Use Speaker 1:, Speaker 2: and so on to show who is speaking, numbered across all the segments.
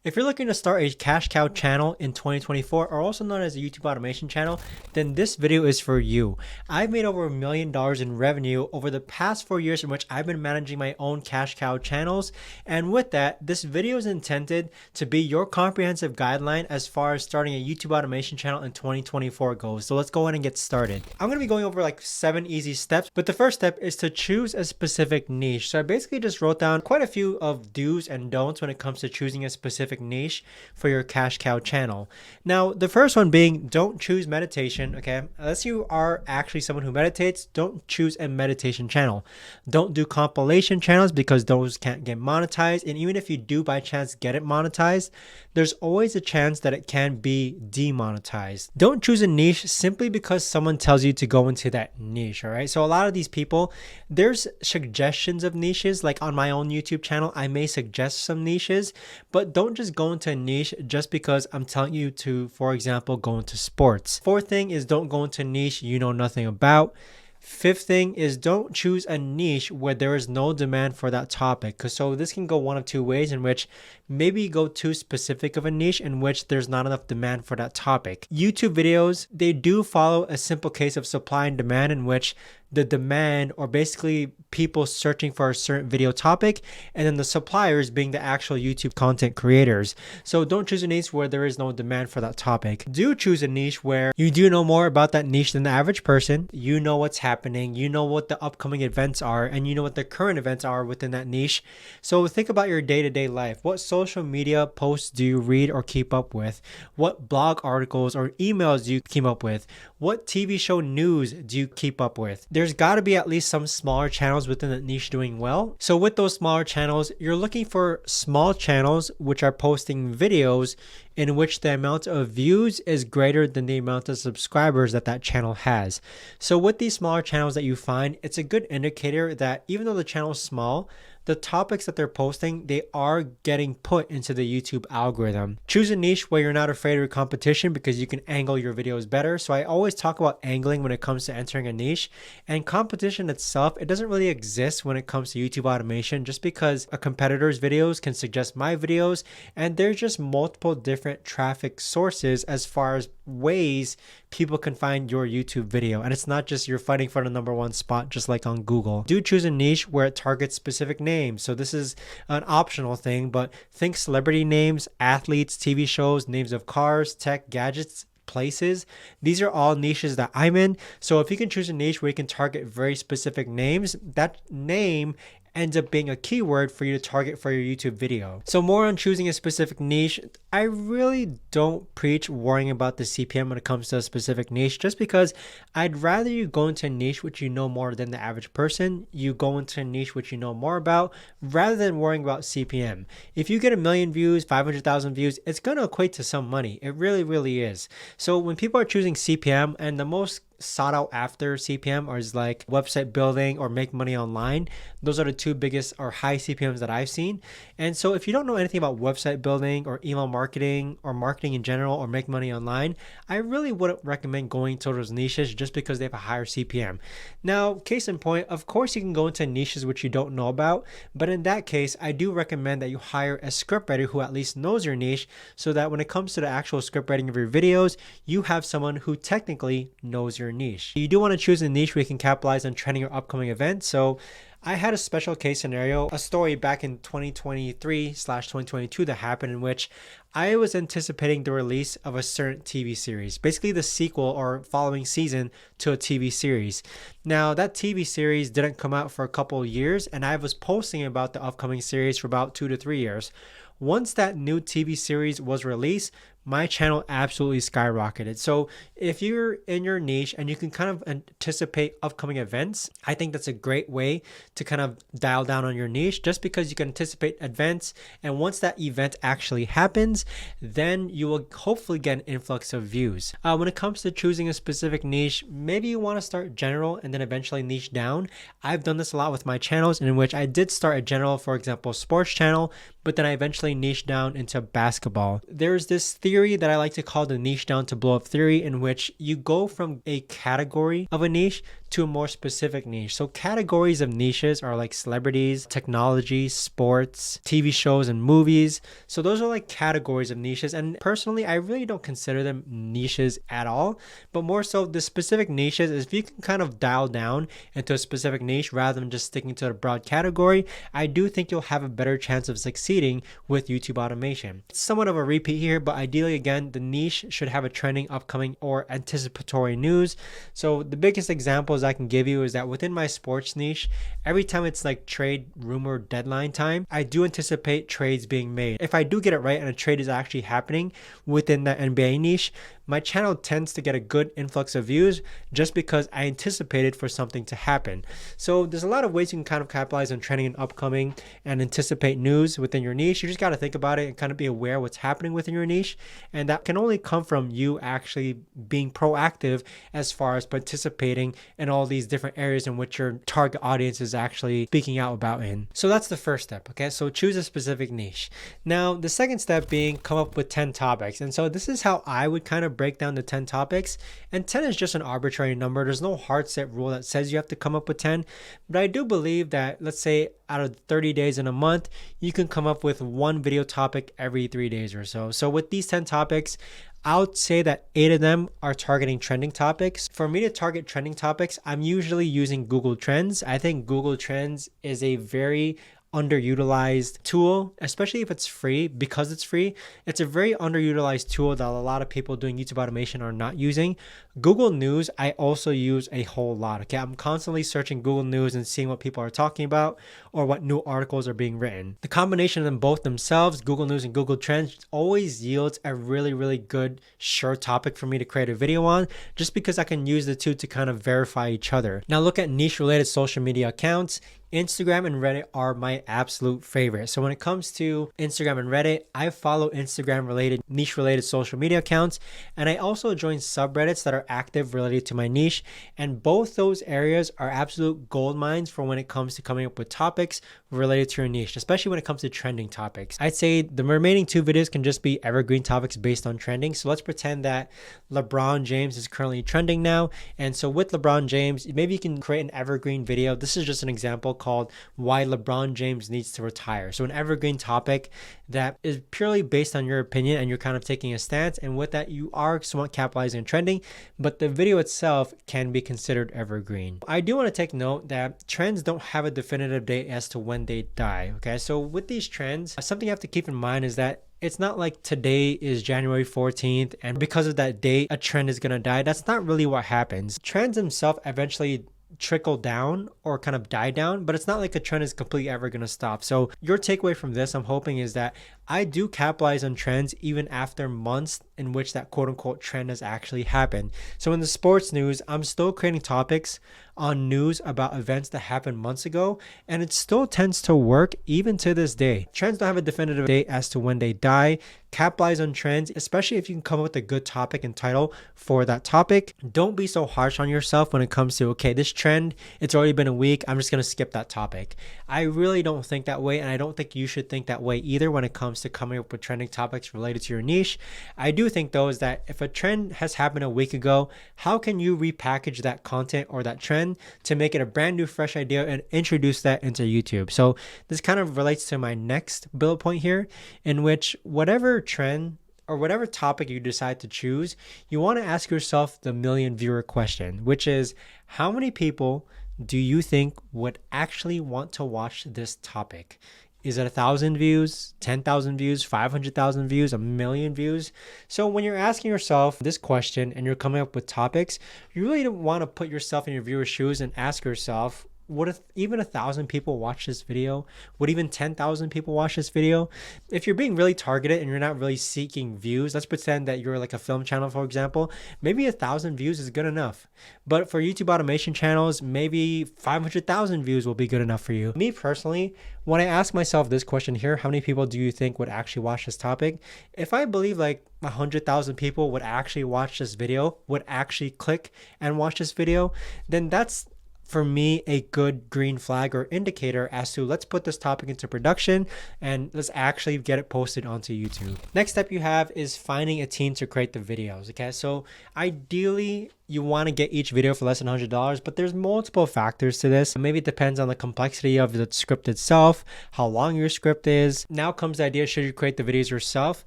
Speaker 1: If you're looking to start a cash cow channel in 2024, or also known as a YouTube automation channel, then this video is for you. I've made over $1 million in revenue over the past 4 years in which I've been managing my own cash cow channels. And with that, this video is intended to be your comprehensive guideline as far as starting a YouTube automation channel in 2024 goes. So let's go ahead and get started. I'm going to be going over like 7 easy steps, but the first step is to choose a specific niche. So I basically just wrote down quite a few of do's and don'ts when it comes to choosing a specific niche for your cash cow channel. Now, the first one being don't choose meditation, okay? Unless you are actually someone who meditates, don't choose a meditation channel. Don't do compilation channels because those can't get monetized. And even if you do by chance get it monetized, there's always a chance that it can be demonetized. Don't choose a niche simply because someone tells you to go into that niche, all right? So a lot of these people, there's suggestions of niches. Like on my own YouTube channel, I may suggest some niches, but don't just go into a niche just because I'm telling you to, for example, go into sports. Fourth thing is don't go into a niche you know nothing about. Fifth thing is don't choose a niche where there is no demand for that topic. So this can go one of two ways, in which maybe you go too specific of a niche in which there's not enough demand for that topic. YouTube videos, they do follow a simple case of supply and demand, in which the demand, or basically people searching for a certain video topic, and then the suppliers being the actual YouTube content creators. So don't choose a niche where there is no demand for that topic. Do choose a niche where you do know more about that niche than the average person. You know what's happening, you know what the upcoming events are, and you know what the current events are within that niche. So think about your day-to-day life. What social media posts do you read or keep up with? What blog articles or emails do you keep up with? What TV show news do you keep up with? There's got to be at least some smaller channels within that niche doing well. So with those smaller channels, you're looking for small channels which are posting videos in which the amount of views is greater than the amount of subscribers that that channel has. So with these smaller channels that you find, it's a good indicator that even though the channel is small, the topics that they're posting, they are getting put into the YouTube algorithm. Choose a niche where you're not afraid of your competition because you can angle your videos better. So I always talk about angling when it comes to entering a niche, and competition itself, it doesn't really exist when it comes to YouTube automation, just because a competitor's videos can suggest my videos, and there's just multiple different traffic sources as far as ways people can find your YouTube video. And it's not just you're fighting for the #1 spot, just like on Google. Do choose a niche where it targets specific names. So this is an optional thing, but think celebrity names, athletes, TV shows, names of cars, tech, gadgets, places. These are all niches that I'm in. So if you can choose a niche where you can target very specific names, that name ends up being a keyword for you to target for your YouTube video. So more on choosing a specific niche, I really don't preach worrying about the CPM when it comes to a specific niche, just because I'd rather you go into a niche which you know more than the average person. You go into a niche which you know more about, rather than worrying about CPM. If you get 1 million views, 500,000 views, it's going to equate to some money. It really, really is. So when people are choosing CPM, and the most sought out after CPM is like website building or make money online, those are the two biggest or high CPMs that I've seen. And so if you don't know anything about website building or email marketing or marketing in general or make money online, I really wouldn't recommend going to those niches just because they have a higher CPM. Now, case in point, of course you can go into niches which you don't know about, but in that case, I do recommend that you hire a scriptwriter who at least knows your niche, so that when it comes to the actual script writing of your videos, you have someone who technically knows your niche. You do want to choose a niche where you can capitalize on trending or upcoming events. So I had a special case scenario, a story back in 2023/2022 that happened, in which I was anticipating the release of a certain TV series, basically the sequel or following season to a TV series. Now that TV series didn't come out for a couple of years, and I was posting about the upcoming series for about 2 to 3 years. Once that new TV series was released, my channel absolutely skyrocketed. So if you're in your niche and you can kind of anticipate upcoming events, I think that's a great way to kind of dial down on your niche, just because you can anticipate events. And once that event actually happens, then you will hopefully get an influx of views. When it comes to choosing a specific niche, maybe you want to start general and then eventually niche down. I've done this a lot with my channels, in which I did start a general, for example, sports channel, but then I eventually niched down into basketball. There's this theory theory that I like to call the niche down to blow up theory, in which you go from a category of a niche to a more specific niche. So categories of niches are like celebrities, technology, sports, TV shows, and movies. So those are like categories of niches. And personally, I really don't consider them niches at all, but more so the specific niches is if you can kind of dial down into a specific niche rather than just sticking to a broad category, I do think you'll have a better chance of succeeding with YouTube automation. It's somewhat of a repeat here, but ideally, again, the niche should have a trending, upcoming, or anticipatory news. So the biggest examples I can give you is that within my sports niche, every time it's like trade rumor deadline time, I do anticipate trades being made. If I do get it right and a trade is actually happening within that NBA niche, my channel tends to get a good influx of views just because I anticipated for something to happen. So there's a lot of ways you can kind of capitalize on trending and upcoming and anticipate news within your niche. You just got to think about it and kind of be aware of what's happening within your niche. And that can only come from you actually being proactive as far as participating in all these different areas in which your target audience is actually speaking out about in. So that's the first step. Okay, so choose a specific niche. Now, the second step being come up with 10 topics. And so this is how I would kind of break down the 10 topics. And 10 is just an arbitrary number. There's no hard set rule that says you have to come up with 10. But I do believe that, let's say, out of 30 days in a month, you can come up with one video topic every 3 days or so. So with these 10 topics, I would say that 8 of them are targeting trending topics. For me to target trending topics, I'm usually using Google Trends. I think Google Trends is a very underutilized tool, especially if it's free. Because it's free, it's a very underutilized tool that a lot of people doing YouTube automation are not using. Google News, I also use a whole lot. Okay, I'm constantly searching Google News and seeing what people are talking about or what new articles are being written. The combination of them both themselves, Google News and Google Trends, always yields a really, really good, sure topic for me to create a video on, just because I can use the two to kind of verify each other. Now look at niche related social media accounts. Instagram and Reddit are my absolute favorite. So when it comes to Instagram and Reddit, I follow Instagram related, niche related social media accounts. And I also join subreddits that are active related to my niche. And both those areas are absolute gold mines for when it comes to coming up with topics related to your niche, especially when it comes to trending topics. I'd say the remaining 2 videos can just be evergreen topics based on trending. So let's pretend that LeBron James is currently trending now. And so with LeBron James, maybe you can create an evergreen video. This is just an example called Why LeBron James Needs to Retire. So an evergreen topic that is purely based on your opinion and you're kind of taking a stance. And with that, you are somewhat capitalizing on trending, but the video itself can be considered evergreen. I do want to take note that trends don't have a definitive date as to when they die. Okay, so with these trends, something you have to keep in mind is that it's not like today is January 14th and because of that date, a trend is going to die. That's not really what happens. Trends themselves eventually trickle down or kind of die down, but it's not like a trend is completely ever going to stop. So your takeaway from this, I'm hoping, is that I do capitalize on trends even after months in which that quote unquote trend has actually happened. So in the sports news, I'm still creating topics on news about events that happened months ago, and it still tends to work even to this day. Trends don't have a definitive date as to when they die. Capitalize on trends, especially if you can come up with a good topic and title for that topic. Don't be so harsh on yourself when it comes to, okay, this trend, it's already been a week, I'm just going to skip that topic. I really don't think that way, and I don't think you should think that way either when it comes to coming up with trending topics related to your niche. I do think though is that if a trend has happened a week ago, how can you repackage that content or that trend to make it a brand new fresh idea and introduce that into YouTube? So this kind of relates to my next bullet point here, in which whatever trend or whatever topic you decide to choose, you want to ask yourself the million viewer question, which is how many people do you think would actually want to watch this topic? Is it 1,000 views, 10,000 views, 500,000 views, a million views? So when you're asking yourself this question and you're coming up with topics, you really don't want to put yourself in your viewer's shoes and ask yourself, what if even 1,000 people watch this video? Would even 10,000 people watch this video? If you're being really targeted and you're not really seeking views, let's pretend that you're like a film channel, for example, maybe 1,000 views is good enough. But for YouTube automation channels, maybe 500,000 views will be good enough for you. Me personally, when I ask myself this question here, how many people do you think would actually watch this topic? If I believe like 100,000 people would actually watch this video, would actually click and watch this video, then that's for me a good green flag or indicator as to let's put this topic into production and let's actually get it posted onto YouTube. Next step you have is finding a team to create the videos. Okay, so ideally you want to get each video for less than $100, but there's multiple factors to this. Maybe it depends on the complexity of the script itself, how long your script is. Now comes the idea, should you create the videos yourself?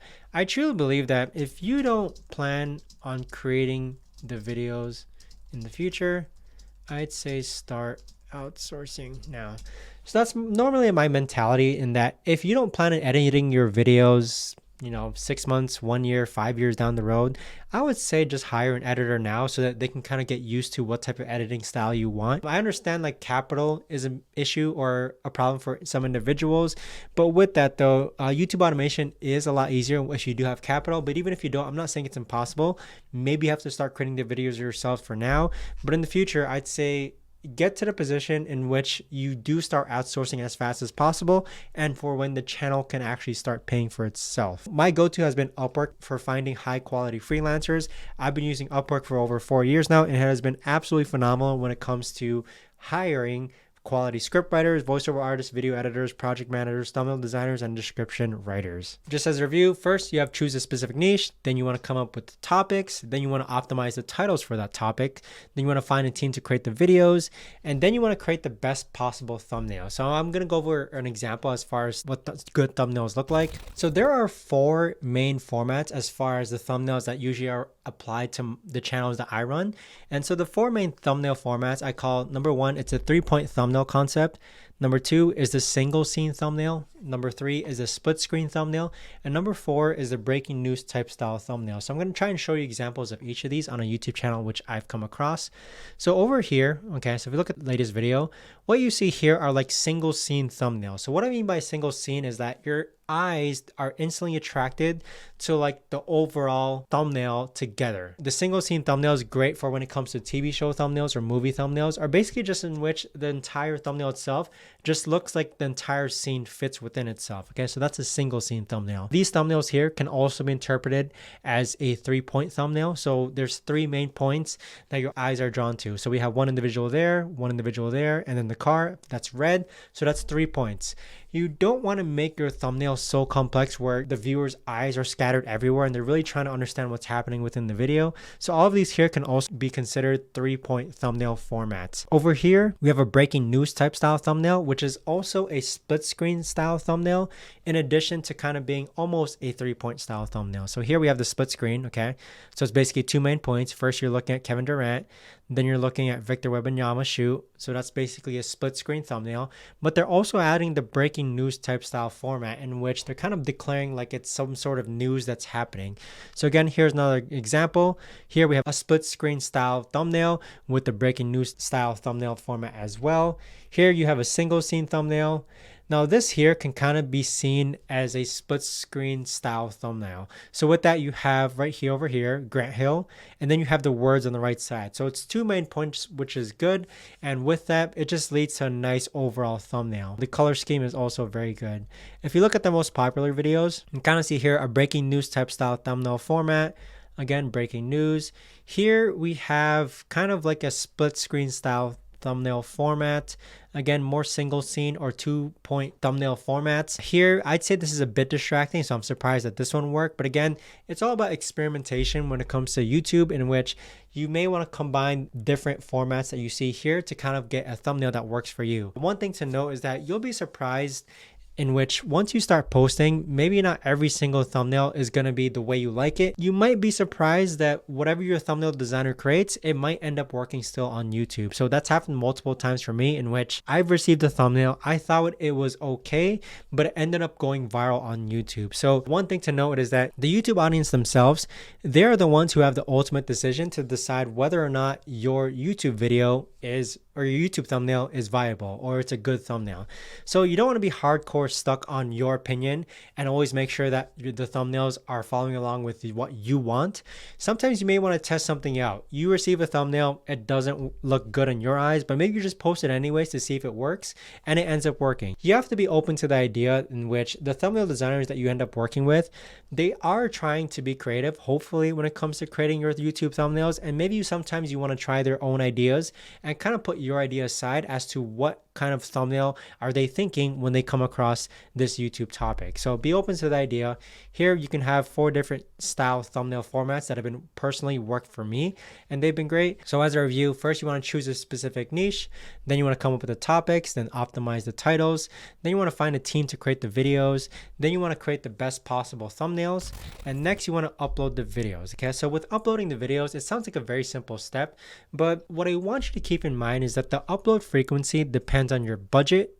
Speaker 1: I truly believe that if you don't plan on creating the videos in the future, I'd say start outsourcing now. So that's normally my mentality, in that if you don't plan on editing your videos, 6 months, 1 year, 5 years down the road, I would say just hire an editor now so that they can kind of get used to what type of editing style you want. I understand like capital is an issue or a problem for some individuals, but with that though, YouTube automation is a lot easier if you do have capital. But even if you don't, I'm not saying it's impossible. Maybe you have to start creating the videos yourself for now, but in the future, I'd say get to the position in which you do start outsourcing as fast as possible, and for when the channel can actually start paying for itself. My go-to has been Upwork for finding high quality freelancers. I've been using Upwork for over 4 years now, and it has been absolutely phenomenal when it comes to hiring quality script writers, voiceover artists, video editors, project managers, thumbnail designers, and description writers. Just as a review, first you have choose a specific niche, then you want to come up with the topics, then you want to optimize the titles for that topic, then you want to find a team to create the videos, and then you want to create the best possible thumbnail. So I'm going to go over an example as far as what good thumbnails look like. So there are 4 main formats as far as the thumbnails that usually are applied to the channels that I run. And so the 4 main thumbnail formats I call, number 1, it's a 3-point thumbnail concept. Number 2 is the single scene thumbnail. Number 3 is a split screen thumbnail. And number 4 is the breaking news type style thumbnail. So I'm going to try and show you examples of each of these on a YouTube channel, which I've come across. So over here, okay, so if you look at the latest video, what you see here are like single scene thumbnails. So what I mean by single scene is that your eyes are instantly attracted to like the overall thumbnail together. The single scene thumbnail is great for when it comes to TV show thumbnails or movie thumbnails, or basically just in which the entire thumbnail itself just looks like the entire scene fits within itself. Okay, so that's a single scene thumbnail. These thumbnails here can also be interpreted as a 3-point thumbnail. So there's 3 main points that your eyes are drawn to. So we have one individual there, and then the car that's red. So that's 3 points. You don't want to make your thumbnail so complex where the viewer's eyes are scattered everywhere and they're really trying to understand what's happening within the video. So all of these here can also be considered 3-point thumbnail formats. Over here, we have a breaking news type style thumbnail, which is also a split screen style thumbnail, in addition to kind of being almost a 3-point style thumbnail. So here we have the split screen, okay? So it's basically 2 main points. First, you're looking at Kevin Durant. Then you're looking at Victor Wembanyama shoot. So that's basically a split screen thumbnail. But they're also adding the breaking news type style format, in which they're kind of declaring like it's some sort of news that's happening. So again, here's another example. Here we have a split screen style thumbnail with the breaking news style thumbnail format as well. Here you have a single scene thumbnail. Now this here can kind of be seen as a split screen style thumbnail. So with that, you have right here over here, Grant Hill, and then you have the words on the right side. So it's 2 main points, which is good. And with that, it just leads to a nice overall thumbnail. The color scheme is also very good. If you look at the most popular videos, you can kind of see here a breaking news type style thumbnail format. Again, breaking news. Here we have kind of like a split screen style thumbnail format. Again, more single scene or 2-point thumbnail formats. Here, I'd say this is a bit distracting, so I'm surprised that this one worked. But again, it's all about experimentation when it comes to YouTube, in which you may want to combine different formats that you see here to kind of get a thumbnail that works for you. One thing to note is that you'll be surprised in which once you start posting, maybe not every single thumbnail is going to be the way you like it. You might be surprised that whatever your thumbnail designer creates, it might end up working still on YouTube. So that's happened multiple times for me, in which I've received a thumbnail, I thought it was okay, but it ended up going viral on YouTube. So one thing to note is that the YouTube audience themselves, they're the ones who have the ultimate decision to decide whether or not your YouTube video is, or your YouTube thumbnail is viable or it's a good thumbnail. So you don't want to be hardcore stuck on your opinion and always make sure that the thumbnails are following along with what you want. Sometimes you may want to test something out. You receive a thumbnail, it doesn't look good in your eyes, but maybe you just post it anyways to see if it works, and it ends up working. You have to be open to the idea in which the thumbnail designers that you end up working with, they are trying to be creative, hopefully, when it comes to creating your YouTube thumbnails, and maybe sometimes you want to try their own ideas and kind of put your idea aside as to what kind of thumbnail are they thinking when they come across this YouTube topic. So be open to the idea. Here you can have 4 different style thumbnail formats that have been personally worked for me, and they've been great. So as a review, first you want to choose a specific niche, then you want to come up with the topics, then optimize the titles, then you want to find a team to create the videos, then you want to create the best possible thumbnails, and next you want to upload the videos. Okay, so with uploading the videos, it sounds like a very simple step, but what I want you to keep in mind is that the upload frequency depends on your budget,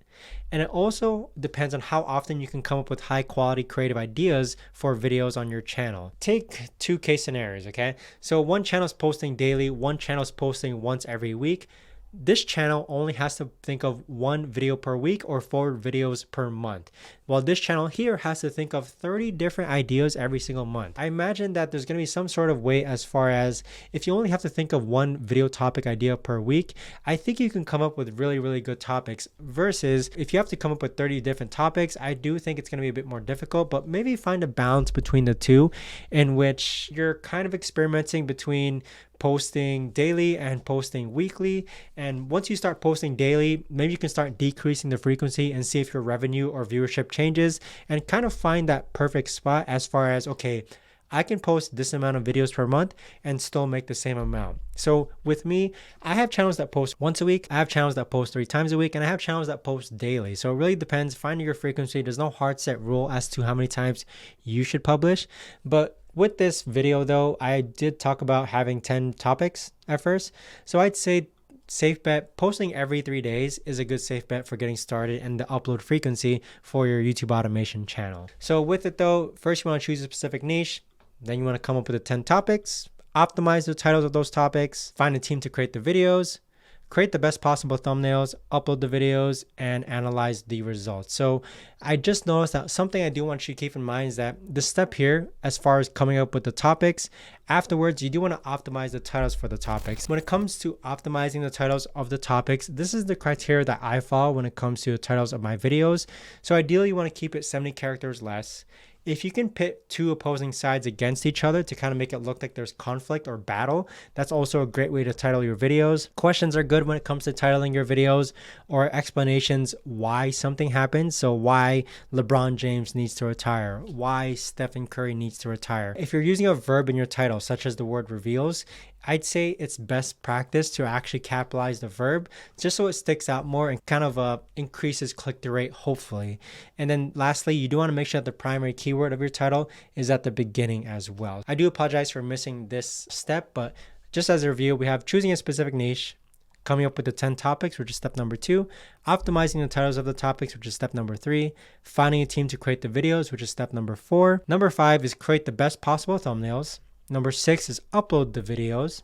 Speaker 1: and it also depends on how often you can come up with high quality creative ideas for videos on your channel. Take 2 case scenarios, okay? So one channel is posting daily, one channel is posting once every week. This channel only has to think of 1 video per week or 4 videos per month, while this channel here has to think of 30 different ideas every single month. I imagine that there's going to be some sort of way as far as if you only have to think of 1 video topic idea per week, I think you can come up with really, really good topics, versus if you have to come up with 30 different topics, I do think it's going to be a bit more difficult. But maybe find a balance between the two, in which you're kind of experimenting between posting daily and posting weekly. And once you start posting daily, maybe you can start decreasing the frequency and see if your revenue or viewership changes, and kind of find that perfect spot as far as, okay, I can post this amount of videos per month and still make the same amount. So with me, I have channels that post once a week, I have channels that post 3 times a week, and I have channels that post daily. So it really depends. Finding your frequency, there's no hard set rule as to how many times you should publish. But with this video though, I did talk about having 10 topics at first. So I'd say safe bet, posting every 3 days is a good safe bet for getting started, and the upload frequency for your YouTube automation channel. So with it though, first you want to choose a specific niche, then you want to come up with the 10 topics, optimize the titles of those topics, find a team to create the videos, create the best possible thumbnails, upload the videos, and analyze the results. So I just noticed that something I do want you to keep in mind is that the step here, as far as coming up with the topics, afterwards you do want to optimize the titles for the topics. When it comes to optimizing the titles of the topics, this is the criteria that I follow when it comes to the titles of my videos. So ideally you want to keep it 70 characters less. If you can pit 2 opposing sides against each other to kind of make it look like there's conflict or battle, that's also a great way to title your videos. Questions are good when it comes to titling your videos, or explanations why something happens. So why LeBron James needs to retire, why Stephen Curry needs to retire. If you're using a verb in your title, such as the word reveals, I'd say it's best practice to actually capitalize the verb just so it sticks out more and kind of increases click-through rate, hopefully. And then lastly, you do want to make sure that the primary keyword of your title is at the beginning as well. I do apologize for missing this step, but just as a review, we have choosing a specific niche, coming up with the 10 topics, which is step number 2, optimizing the titles of the topics, which is step number 3, finding a team to create the videos, which is step number 4. Number 5 is create the best possible thumbnails. Number 6 is upload the videos.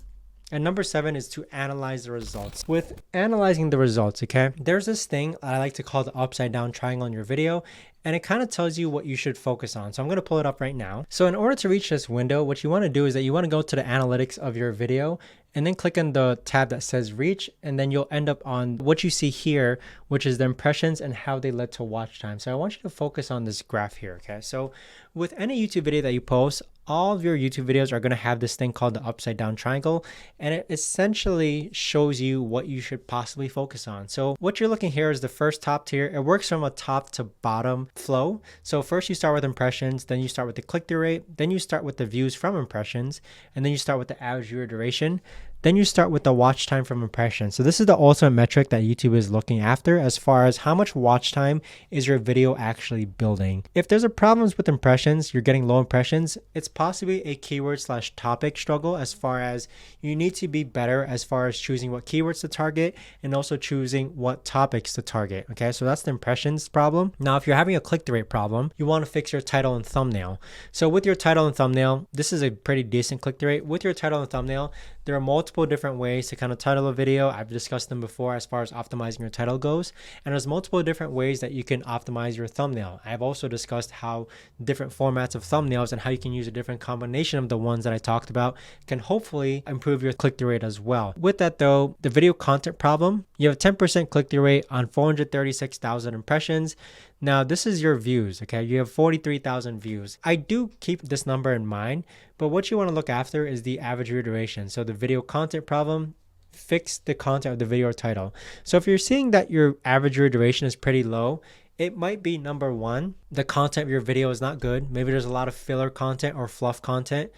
Speaker 1: And number 7 is to analyze the results. With analyzing the results, okay, there's this thing I like to call the upside down triangle in your video, and it kind of tells you what you should focus on. So I'm going to pull it up right now. So in order to reach this window, what you want to do is that you want to go to the analytics of your video and then click on the tab that says reach, and then you'll end up on what you see here, which is the impressions and how they led to watch time. So I want you to focus on this graph here, okay? So with any YouTube video that you post, all of your YouTube videos are going to have this thing called the upside down triangle, and it essentially shows you what you should possibly focus on. So what you're looking here is the first top tier. It works from a top to bottom flow. So first you start with impressions, then you start with the click-through rate, then you start with the views from impressions, and then you start with the average viewer duration. Then you start with the watch time from impressions. So this is the ultimate metric that YouTube is looking after as far as how much watch time is your video actually building. If there's a problems with impressions, you're getting low impressions, it's possibly a keyword/topic struggle, as far as you need to be better as far as choosing what keywords to target and also choosing what topics to target. Okay, so that's the impressions problem. Now, if you're having a click-through rate problem, you want to fix your title and thumbnail. So with your title and thumbnail, this is a pretty decent click-through rate. With your title and thumbnail, there are multiple different ways to kind of title a video. I've discussed them before as far as optimizing your title goes. And there's multiple different ways that you can optimize your thumbnail. I've also discussed how different formats of thumbnails and how you can use a different combination of the ones that I talked about can hopefully improve your click-through rate as well. With that though, the video content problem, you have a 10% click-through rate on 436,000 impressions. Now, this is your views, okay? You have 43,000 views. I do keep this number in mind, but what you want to look after is the average view duration. So the video content problem, fix the content of the video title. So if you're seeing that your average view duration is pretty low, it might be number one, the content of your video is not good. Maybe there's a lot of filler content or fluff content.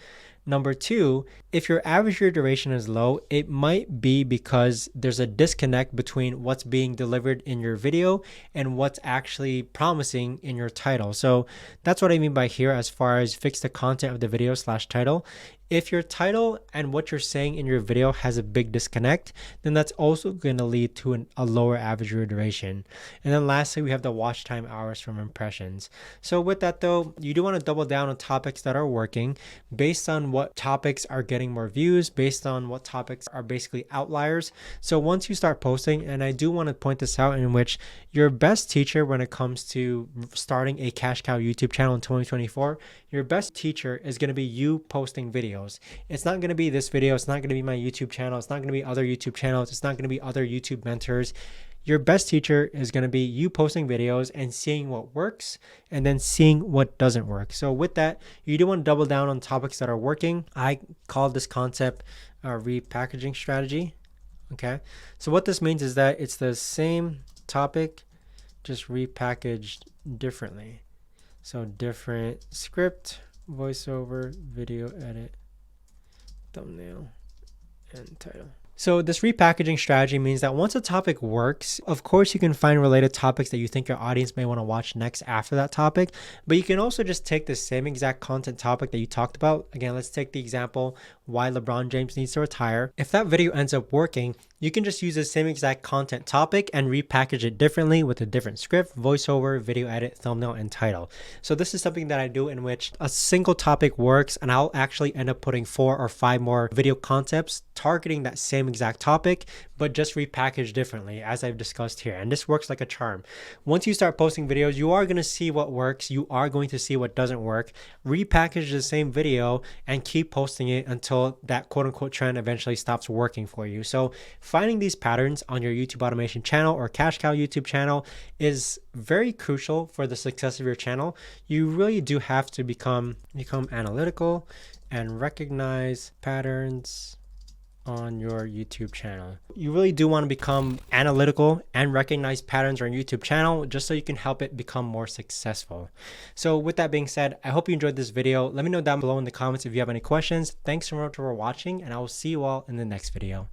Speaker 1: Number two, if your average view duration is low, it might be because there's a disconnect between what's being delivered in your video and what's actually promising in your title. So that's what I mean by here as far as fix the content of the video / title. If your title and what you're saying in your video has a big disconnect, then that's also going to lead to a lower average view duration. And then lastly, we have the watch time hours from impressions. So with that though, you do want to double down on topics that are working based on what topics are getting more views, based on what topics are basically outliers. So once you start posting, and I do want to point this out, in which your best teacher when it comes to starting a cash cow YouTube channel in 2024, your best teacher is going to be you posting videos. It's not going to be this video. It's not going to be my YouTube channel. It's not going to be other YouTube channels. It's not going to be other YouTube mentors. Your best teacher is going to be you posting videos and seeing what works and then seeing what doesn't work. So with that, you do want to double down on topics that are working. I call this concept repackaging strategy. Okay. So what this means is that it's the same topic, just repackaged differently. So different script, voiceover, video edit, thumbnail, and title. So this repackaging strategy means that once a topic works, of course you can find related topics that you think your audience may want to watch next after that topic, but you can also just take the same exact content topic that you talked about. Again, let's take the example, why LeBron James needs to retire. If that video ends up working, you can just use the same exact content topic and repackage it differently with a different script, voiceover, video edit, thumbnail, and title. So this is something that I do in which a single topic works and I'll actually end up putting 4 or 5 more video concepts targeting that same exact topic, but just repackaged differently as I've discussed here. And this works like a charm. Once you start posting videos, you are going to see what works. You are going to see what doesn't work. Repackage the same video and keep posting it until that quote unquote trend eventually stops working for you. So finding these patterns on your YouTube automation channel or cash cow YouTube channel is very crucial for the success of your channel. You really do have to become analytical and recognize patterns on your YouTube channel. You really do want to become analytical and recognize patterns on your YouTube channel just so you can help it become more successful. So with that being said, I hope you enjoyed this video. Let me know down below in the comments if you have any questions. Thanks so much for watching, and I will see you all in the next video.